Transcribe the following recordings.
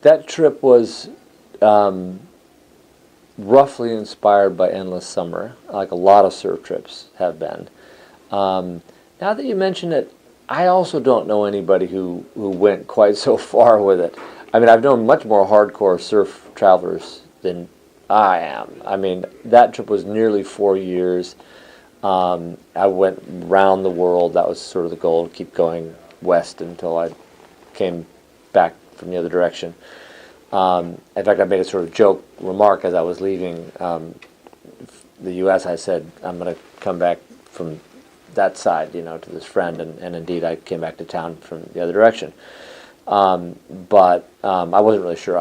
that trip was roughly inspired by Endless Summer, like a lot of surf trips have been. Now that you mention it, I also don't know anybody who went quite so far with it. I mean, I've known much more hardcore surf travelers than I am. I mean, that trip was nearly 4 years. I went round the world. That was sort of the goal, to keep going west until I came back from the other direction. In fact, I made a sort of joke remark as I was leaving the U.S. I said, I'm going to come back from that side, to this friend, and indeed I came back to town from the other direction. But I wasn't really sure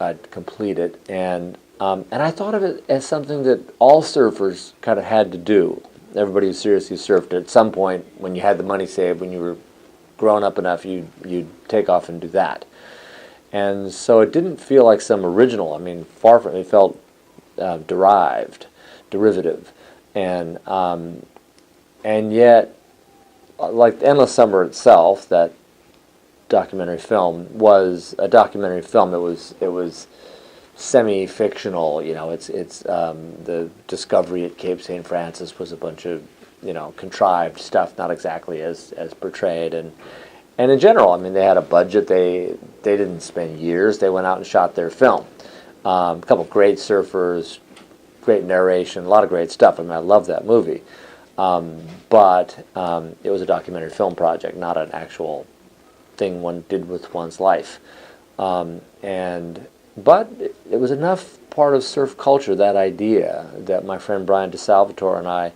I'd complete it, and I thought of it as something that all surfers kind of had to do. Everybody who seriously surfed at some point, when you had the money saved, when you were grown up enough, you'd take off and do that. And so it didn't feel like some original. I mean, far from it. It felt derivative, and yet, like Endless Summer itself, that documentary film was a documentary film. It was semi-fictional. It's the discovery at Cape St. Francis was a bunch of contrived stuff, not exactly as portrayed. And in general, I mean, they had a budget. They didn't spend years. They went out and shot their film. A couple of great surfers, great narration, a lot of great stuff. I mean, I love that movie. But it was a documentary film project, not an actual thing one did with one's life. But it was enough part of surf culture, that idea, that my friend Brian DeSalvatore and I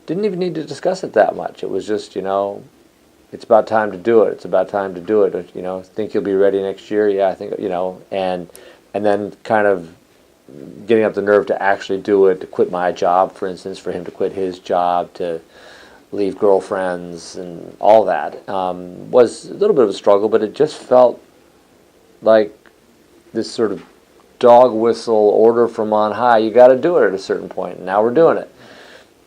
didn't even need to discuss it that much. It was just, it's about time to do it. It's about time to do it. Think you'll be ready next year? Yeah, I think, and then kind of getting up the nerve to actually do it, to quit my job, for instance, for him to quit his job, to leave girlfriends and all that, was a little bit of a struggle, but it just felt like this sort of dog whistle order from on high. You got to do it at a certain point, and now we're doing it.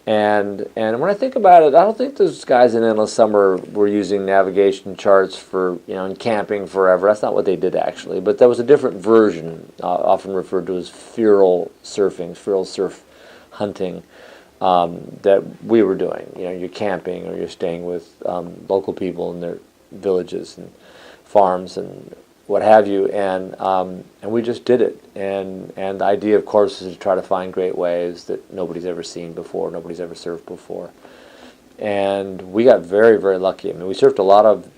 And when I think about it, I don't think those guys in Endless Summer were using navigation charts for, and camping forever. That's not what they did, actually. But there was a different version, often referred to as feral surfing, feral surf hunting, that we were doing. You're camping, or you're staying with local people in their villages and farms and what have you, and we just did it. And the idea, of course, is to try to find great waves that nobody's ever seen before, nobody's ever surfed before. And we got very, very lucky. I mean, we surfed a lot of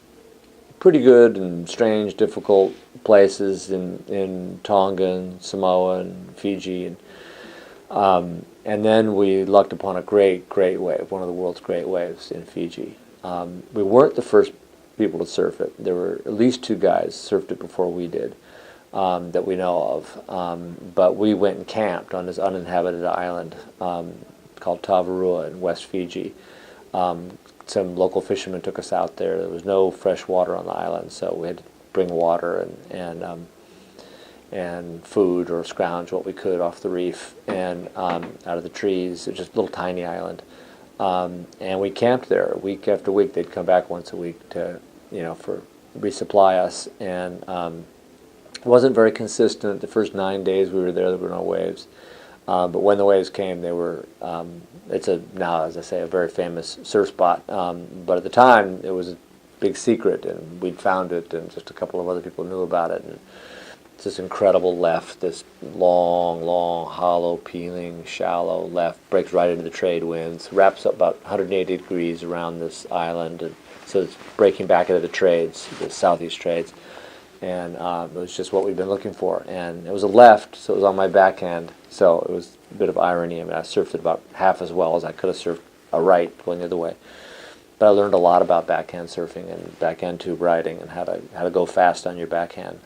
pretty good and strange, difficult places in Tonga and Samoa and Fiji, and then we lucked upon a great, great wave, one of the world's great waves in Fiji. We weren't the first people to surf it. There were at least two guys surfed it before we did, that we know of. But we went and camped on this uninhabited island called Tavarua in West Fiji. Some local fishermen took us out there. There was no fresh water on the island, so we had to bring water and food, or scrounge what we could off the reef and out of the trees. It was just a little tiny island. And we camped there week after week. They'd come back once a week to, for resupply us. And it wasn't very consistent. The first 9 days we were there were no waves. But when the waves came, they were. It's now, as I say, a very famous surf spot. But at the time, it was a big secret, and we'd found it, and just a couple of other people knew about it. And it's this incredible left, this long, long, hollow, peeling, shallow left, breaks right into the trade winds, wraps up about 180 degrees around this island, and so it's breaking back into the trades, the southeast trades, and it was just what we'd been looking for. And it was a left, so it was on my backhand, so it was a bit of irony. I mean, I surfed it about half as well as I could have surfed a right going the other way. But I learned a lot about backhand surfing and backhand tube riding and how to go fast on your backhand.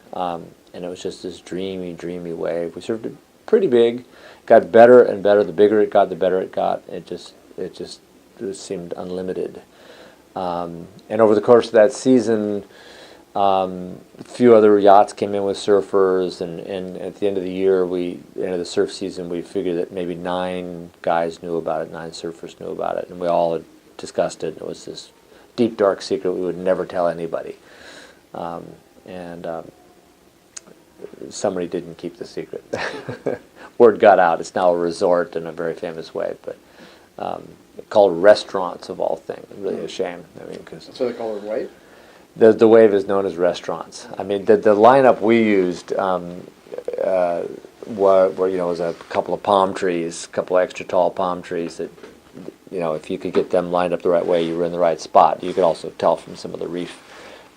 And it was just this dreamy, dreamy wave. We surfed it pretty big. Got better and better. The bigger it got, the better it got. It seemed unlimited. And over the course of that season, a few other yachts came in with surfers, and at the end of the year, end of the surf season, we figured that maybe 9 guys knew about it, 9 surfers knew about it, and we all had discussed it. It was this deep, dark secret we would never tell anybody. somebody didn't keep the secret. Word got out. It's now a resort in a very famous way, but called Restaurants of all things. Really a shame. I mean, because So they call it Wave? the wave is known as Restaurants. I mean, the lineup we used were, you know, was a couple of palm trees, a couple of extra tall palm trees that, you know, if you could get them lined up the right way, you were in the right spot. You could also tell from some of the reef,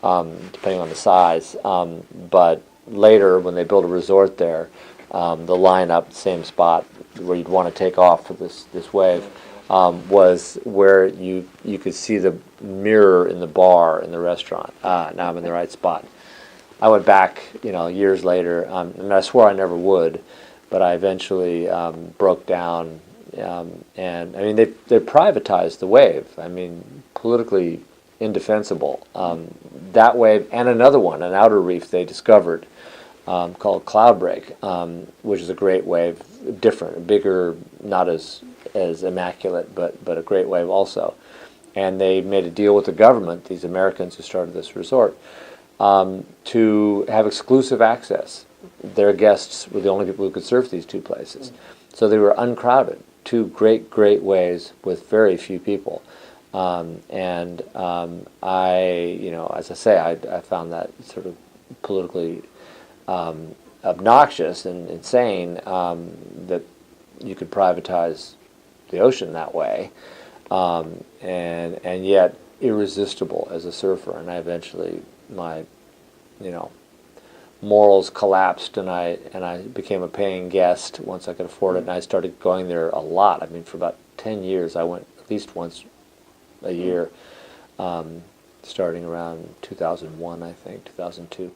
depending on the size. But later, when they built a resort there, the lineup, same spot where you'd want to take off for this wave, was where you could see the mirror in the bar in the restaurant. Now I'm in the right spot. I went back, you know, years later, and I swore I never would, but I eventually broke down. And I mean, they privatized the wave. I mean, politically indefensible. That wave and another one, an outer reef they discovered called Cloudbreak, which is a great wave, different, bigger, not as immaculate, but a great wave also. And they made a deal with the government, these Americans who started this resort, to have exclusive access. Their guests were the only people who could surf these two places. So they were uncrowded. Two great waves with very few people. I, you know, as I say, I found that sort of politically obnoxious and insane that you could privatize the ocean that way, and yet irresistible as a surfer. And I eventually, my, you know, morals collapsed, and I became a paying guest once I could afford it, and I started going there a lot. I mean, for about 10 years, I went at least once a year, starting around 2001, I think, 2002.